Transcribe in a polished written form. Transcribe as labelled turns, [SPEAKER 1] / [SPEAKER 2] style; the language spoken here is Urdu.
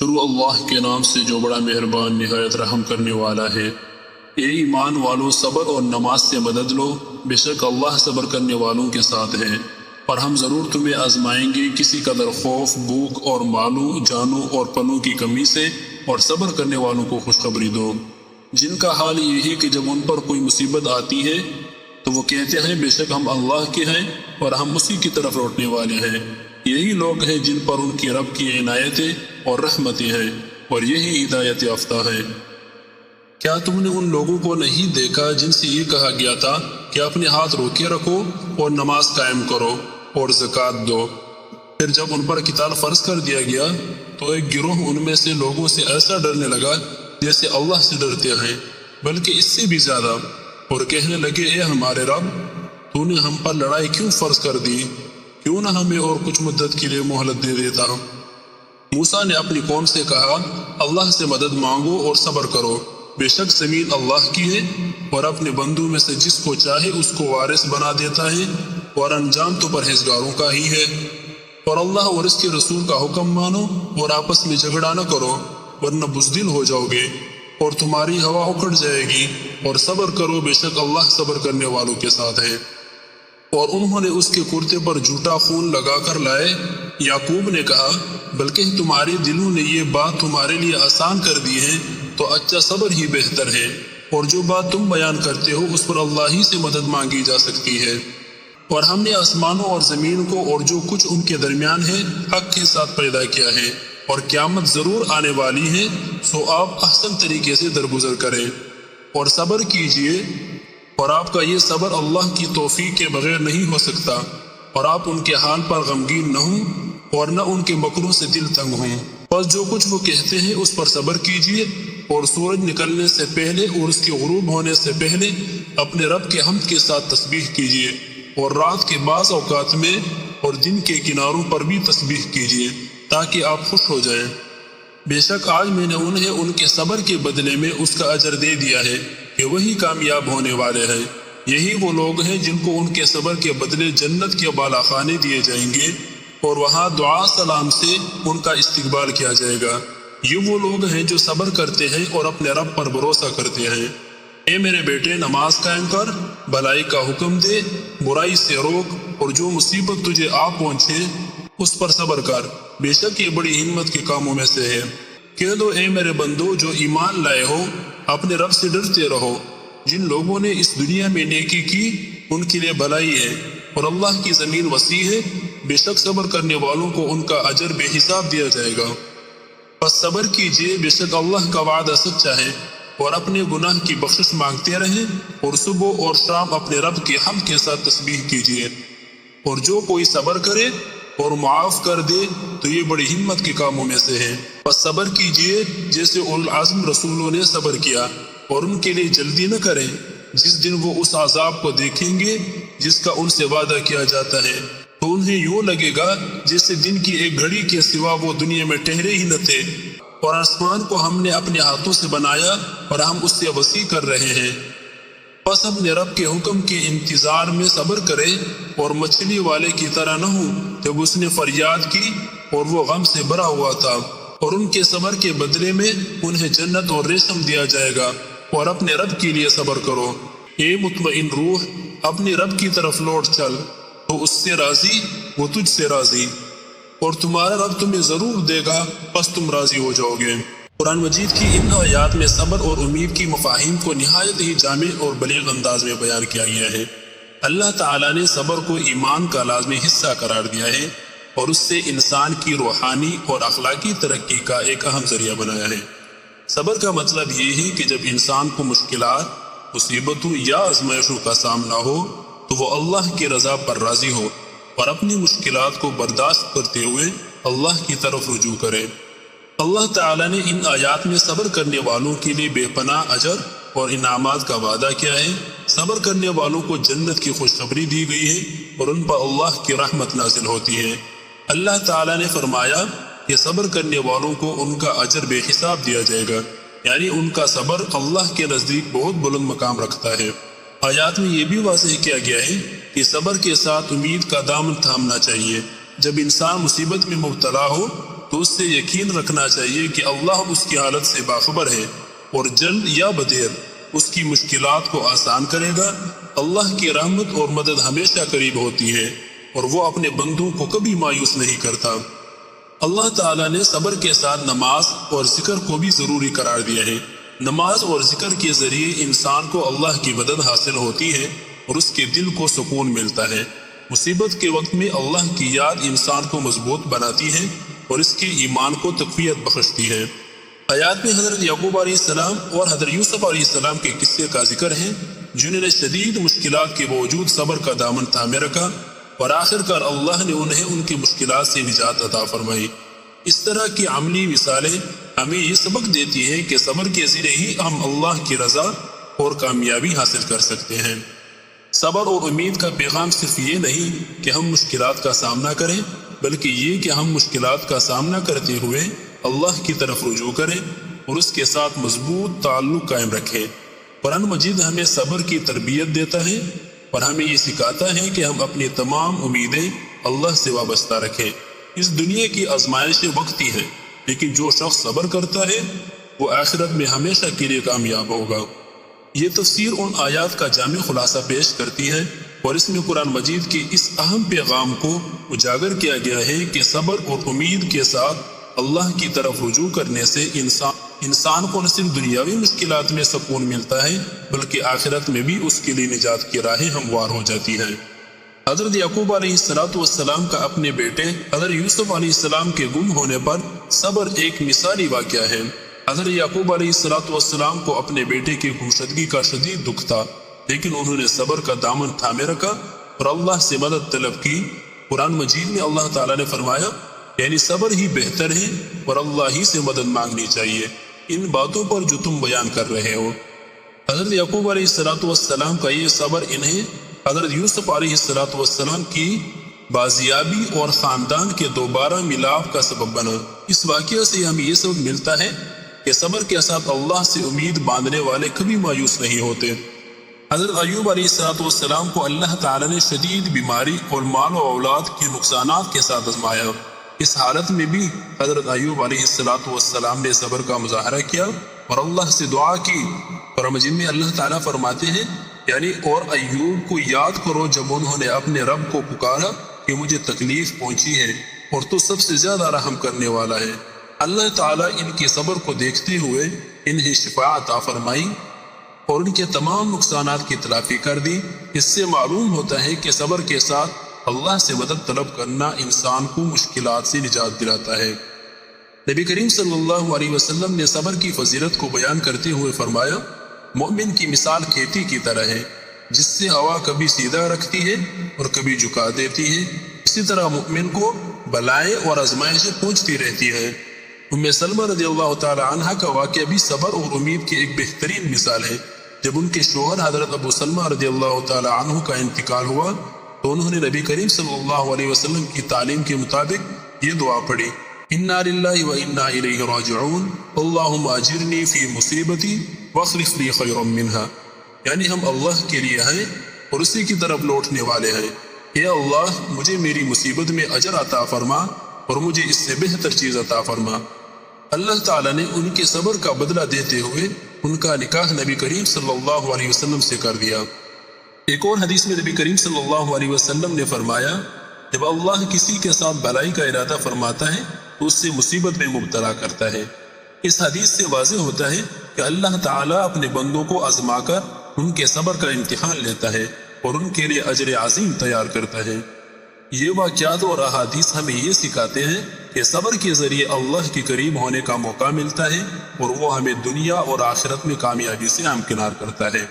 [SPEAKER 1] شروع اللہ کے نام سے جو بڑا مہربان نہایت رحم کرنے والا ہے۔ اے ایمان والو، صبر اور نماز سے مدد لو، بے شک اللہ صبر کرنے والوں کے ساتھ ہے۔ اور ہم ضرور تمہیں آزمائیں گے کسی قدر خوف، بھوک اور مالوں، جانوں اور پنوں کی کمی سے، اور صبر کرنے والوں کو خوشخبری دو، جن کا حال یہی کہ جب ان پر کوئی مصیبت آتی ہے تو وہ کہتے ہیں بے شک ہم اللہ کے ہیں اور ہم اسی کی طرف لوٹنے والے ہیں۔ یہی لوگ ہیں جن پر ان کی رب کی عنایتیں اور رحمتیں ہیں، اور یہی ہدایت یافتہ ہے۔ کیا تم نے ان لوگوں کو نہیں دیکھا جن سے یہ کہا گیا تھا کہ اپنے ہاتھ روکے رکھو اور نماز قائم کرو اور زکوٰۃ دو؟ پھر جب ان پر قتال فرض کر دیا گیا تو ایک گروہ ان میں سے لوگوں سے ایسا ڈرنے لگا جیسے اللہ سے ڈرتے ہیں، بلکہ اس سے بھی زیادہ، اور کہنے لگے اے ہمارے رب، تو نے ہم پر لڑائی کیوں فرض کر دی؟ کیوں نہ ہمیں اور کچھ مدت کے لیے مہلت دے دیتا؟ موسیٰ نے اپنی قوم سے کہا اللہ سے مدد مانگو اور صبر کرو، بے شک زمین اللہ کی ہے اور اپنے بندوں میں سے جس کو چاہے اس کو وارث بنا دیتا ہے، اور انجام تو پرہیزگاروں کا ہی ہے۔ اور اللہ اور اس کے رسول کا حکم مانو اور آپس میں جھگڑا نہ کرو، ورنہ بزدل ہو جاؤ گے اور تمہاری ہوا اکھڑ جائے گی، اور صبر کرو، بے شک اللہ صبر کرنے والوں کے ساتھ ہے۔ اور انہوں نے اس کے کرتے پر جھوٹا خون لگا کر لائے۔ یعقوب نے کہا بلکہ تمہارے دلوں نے یہ بات تمہارے لیے آسان کر دی ہے تو اچھا صبر ہی بہتر ہے، اور جو بات تم بیان کرتے ہو اس پر اللہ ہی سے مدد مانگی جا سکتی ہے۔ اور ہم نے آسمانوں اور زمین کو اور جو کچھ ان کے درمیان ہے حق کے ساتھ پیدا کیا ہے، اور قیامت ضرور آنے والی ہے، سو آپ احسن طریقے سے درگزر کریں اور صبر کیجئے، اور آپ کا یہ صبر اللہ کی توفیق کے بغیر نہیں ہو سکتا، اور آپ ان کے حال پر غمگین نہ ہوں اور نہ ان کے مکروں سے دل تنگ ہوں۔ بس جو کچھ وہ کہتے ہیں اس پر صبر کیجئے، اور سورج نکلنے سے پہلے اور اس کے غروب ہونے سے پہلے اپنے رب کے حمد کے ساتھ تسبیح کیجئے، اور رات کے بعض اوقات میں اور دن کے کناروں پر بھی تسبیح کیجئے تاکہ آپ خوش ہو جائیں۔ بے شک آج میں نے انہیں ان کے صبر کے بدلے میں اس کا اجر دے دیا ہے کہ وہی کامیاب ہونے والے ہیں۔ یہی وہ لوگ ہیں جن کو ان کے صبر کے بدلے جنت کے بالا خانے دیے جائیں گے، اور وہاں دعا سلام سے ان کا استقبال کیا جائے گا۔ یہ وہ لوگ ہیں جو صبر کرتے ہیں اور اپنے رب پر بھروسہ کرتے ہیں۔ اے میرے بیٹے، نماز قائم کر، بھلائی کا حکم دے، برائی سے روک، اور جو مصیبت تجھے آ پہنچے اس پر صبر کر، بے شک یہ بڑی ہمت کے کاموں میں سے ہے۔ کہہ دو اے میرے بندو جو ایمان لائے ہو، اپنے رب سے ڈرتے رہو۔ جن لوگوں نے اس دنیا میں نیکی کی ان کے لیے بھلائی ہے، اور اللہ کی زمین وسیع ہے، بے شک صبر کرنے والوں کو ان کا اجر بے حساب دیا جائے گا۔ پس صبر کیجئے، بے شک اللہ کا وعدہ سچا ہے، اور اپنے گناہ کی بخشش مانگتے رہیں، اور صبح اور شام اپنے رب کی حمد کے ساتھ تسبیح کیجئے۔ اور جو کوئی صبر کرے اور معاف کر دے تو یہ بڑی ہمت کے کاموں میں سے ہے۔ پس صبر کیجئے جیسے اولو العزم رسولوں نے صبر کیا، اور ان کے لیے جلدی نہ کریں جس دن وہ اس عذاب کو دیکھیں گے جس کا ان سے وعدہ کیا جاتا ہے، تو انہیں یوں لگے گا جیسے دن کی ایک گھڑی کے سوا وہ دنیا میں ٹھہرے ہی نہ تھے۔ اور آسمان کو ہم نے اپنے ہاتھوں سے بنایا اور ہم اس سے وسیع کر رہے ہیں۔ پس اپنے رب کے حکم کے انتظار میں صبر کرے، اور مچھلی والے کی طرح نہ ہو جب اس نے فریاد کی اور وہ غم سے بھرا ہوا تھا، اور ان کے صبر کے بدلے میں انہیں جنت اور ریشم دیا جائے گا۔ اور اپنے رب کے لیے صبر کرو۔ اے مطمئن روح، اپنے رب کی طرف لوٹ چل، تو اس سے راضی، وہ تجھ سے راضی، اور تمہارا رب تمہیں ضرور دے گا، پس تم راضی ہو جاؤ گے۔ قرآن مجید کی ان آیات میں صبر اور امید کی مفاہیم کو نہایت ہی جامع اور بلیغ انداز میں بیان کیا گیا ہے۔ اللہ تعالیٰ نے صبر کو ایمان کا لازمی حصہ قرار دیا ہے، اور اس سے انسان کی روحانی اور اخلاقی ترقی کا ایک اہم ذریعہ بنایا ہے۔ صبر کا مطلب یہ ہے کہ جب انسان کو مشکلات، مصیبتوں یا آزمائشوں کا سامنا ہو تو وہ اللہ کی رضا پر راضی ہو، اور اپنی مشکلات کو برداشت کرتے ہوئے اللہ کی طرف رجوع کرے۔ اللہ تعالیٰ نے ان آیات میں صبر کرنے والوں کے لیے بے پناہ اجر اور انعامات کا وعدہ کیا ہے۔ صبر کرنے والوں کو جنت کی خوشخبری دی گئی ہے، اور ان پر اللہ کی رحمت نازل ہوتی ہے۔ اللہ تعالیٰ نے فرمایا کہ صبر کرنے والوں کو ان کا اجر بے حساب دیا جائے گا، یعنی ان کا صبر اللہ کے نزدیک بہت بلند مقام رکھتا ہے۔ آیات میں یہ بھی واضح کیا گیا ہے کہ صبر کے ساتھ امید کا دامن تھامنا چاہیے۔ جب انسان مصیبت میں مبتلا ہو تو اس سے یقین رکھنا چاہیے کہ اللہ اس کی حالت سے باخبر ہے اور جلد یا بدیر اس کی مشکلات کو آسان کرے گا۔ اللہ کی رحمت اور مدد ہمیشہ قریب ہوتی ہے اور وہ اپنے بندوں کو کبھی مایوس نہیں کرتا۔ اللہ تعالیٰ نے صبر کے ساتھ نماز اور ذکر کو بھی ضروری قرار دیا ہے۔ نماز اور ذکر کے ذریعے انسان کو اللہ کی مدد حاصل ہوتی ہے اور اس کے دل کو سکون ملتا ہے۔ مصیبت کے وقت میں اللہ کی یاد انسان کو مضبوط بناتی ہے اور اس کے ایمان کو تقویت بخشتی ہے۔ آیات میں حضرت یعقوب علیہ السلام اور حضرت یوسف علیہ السلام کے قصے کا ذکر ہے، جنہوں نے شدید مشکلات کے باوجود صبر کا دامن تھامے رکھا اور آخر کار اللہ نے انہیں ان کی مشکلات سے نجات عطا فرمائی۔ اس طرح کی عملی مثالیں ہمیں یہ سبق دیتی ہیں کہ صبر کے ذریعے ہی ہم اللہ کی رضا اور کامیابی حاصل کر سکتے ہیں۔ صبر اور امید کا پیغام صرف یہ نہیں کہ ہم مشکلات کا سامنا کریں، بلکہ یہ کہ ہم مشکلات کا سامنا کرتے ہوئے اللہ کی طرف رجوع کریں اور اس کے ساتھ مضبوط تعلق قائم رکھیں۔ قرآن مجید ہمیں صبر کی تربیت دیتا ہے اور ہمیں یہ سکھاتا ہے کہ ہم اپنی تمام امیدیں اللہ سے وابستہ رکھیں۔ اس دنیا کی آزمائشیں وقتی ہیں، لیکن جو شخص صبر کرتا ہے وہ آخرت میں ہمیشہ کے لیے کامیاب ہوگا۔ یہ تفسیر ان آیات کا جامع خلاصہ پیش کرتی ہے اور اس میں قرآن مجید کے اس اہم پیغام کو اجاگر کیا گیا ہے کہ صبر اور امید کے ساتھ اللہ کی طرف رجوع کرنے سے انسان کو نہ صرف دنیاوی مشکلات میں سکون ملتا ہے بلکہ آخرت میں بھی اس کے لیے نجات کی راہیں ہموار ہو جاتی ہیں۔ حضرت یعقوب علیہ السلام کا اپنے بیٹے حضرت یوسف علیہ السلام کے گم ہونے پر صبر ایک مثالی واقعہ ہے۔ حضرت یعقوب علیہ السلام کو اپنے بیٹے کی گمشدگی کا شدید دکھ تھا، لیکن انہوں نے صبر کا دامن تھامے رکھا اور اللہ سے مدد طلب کی۔ قرآن مجید میں اللہ تعالیٰ نے فرمایا، یعنی صبر ہی بہتر ہے اور اللہ ہی سے مدد مانگنی چاہیے ان باتوں پر جو تم بیان کر رہے ہو۔ حضرت یعقوب علیہ السلام کا یہ صبر انہیں حضرت یوسف علیہ السلام کی بازیابی اور خاندان کے دوبارہ ملاپ کا سبب بنا۔ اس واقعہ سے ہمیں یہ سبق ملتا ہے کہ صبر کے ساتھ اللہ سے امید باندھنے والے کبھی مایوس نہیں ہوتے۔ حضرت ایوب علیہ السلام کو اللہ تعالیٰ نے شدید بیماری اور مال و اولاد کے نقصانات کے ساتھ آزمایا۔ اس حالت میں بھی حضرت ایوب علیہ السلام نے صبر کا مظاہرہ کیا اور اللہ سے دعا کی۔ اور مجید میں اللہ تعالیٰ فرماتے ہیں، یعنی اور ایوب کو یاد کرو جب انہوں نے اپنے رب کو پکارا کہ مجھے تکلیف پہنچی ہے اور تو سب سے زیادہ رحم کرنے والا ہے۔ اللہ تعالیٰ ان کے صبر کو دیکھتے ہوئے انہیں شفا عطا فرمائی اور ان کے تمام نقصانات کی تلافی کر دی۔ اس سے معلوم ہوتا ہے کہ صبر کے ساتھ اللہ سے مدد طلب کرنا انسان کو مشکلات سے نجات دلاتا ہے۔ نبی کریم صلی اللہ علیہ وسلم نے صبر کی فضیلت کو بیان کرتے ہوئے فرمایا، مومن کی مثال کھیتی کی طرح ہے جس سے ہوا کبھی سیدھا رکھتی ہے اور کبھی جھکا دیتی ہے، اسی طرح مومن کو بلائیں اور آزمائشیں پہنچتی رہتی ہیں۔ ام سلمہ رضی اللہ تعالی عنہ کا واقعہ بھی صبر اور امید کی ایک بہترین مثال ہے۔ جب ان کے شوہر حضرت ابو سلمہ رضی اللہ تعالی عنہ کا انتقال ہوا تو انہوں نے نبی کریم صلی اللہ علیہ وسلم کی تعلیم کے مطابق یہ دعا پڑھی، انا للہ و انا الیہ راجعون اللہم اجرنی فی مصیبتی واخلف لی خیرا منہا، یعنی ہم اللہ کے لیے ہیں اور اسی کی طرف لوٹنے والے ہیں۔ اے اللہ، مجھے میری مصیبت میں اجر عطا فرما اور مجھے اس سے بہتر چیز عطا فرما۔ اللہ تعالیٰ نے ان کے صبر کا بدلہ دیتے ہوئے ان کا نکاح نبی کریم صلی اللہ علیہ وسلم سے کر دیا۔ ایک اور حدیث میں نبی کریم صلی اللہ علیہ وسلم نے فرمایا، جب اللہ کسی کے ساتھ بھلائی کا ارادہ فرماتا ہے تو اس سے مصیبت میں مبتلا کرتا ہے۔ اس حدیث سے واضح ہوتا ہے کہ اللہ تعالیٰ اپنے بندوں کو آزما کر ان کے صبر کا امتحان لیتا ہے اور ان کے لیے اجر عظیم تیار کرتا ہے۔ یہ واقعات اور احادیث ہمیں یہ سکھاتے ہیں کہ صبر کے ذریعے اللہ کے قریب ہونے کا موقع ملتا ہے اور وہ ہمیں دنیا اور آخرت میں کامیابی سے ہمکنار کرتا ہے۔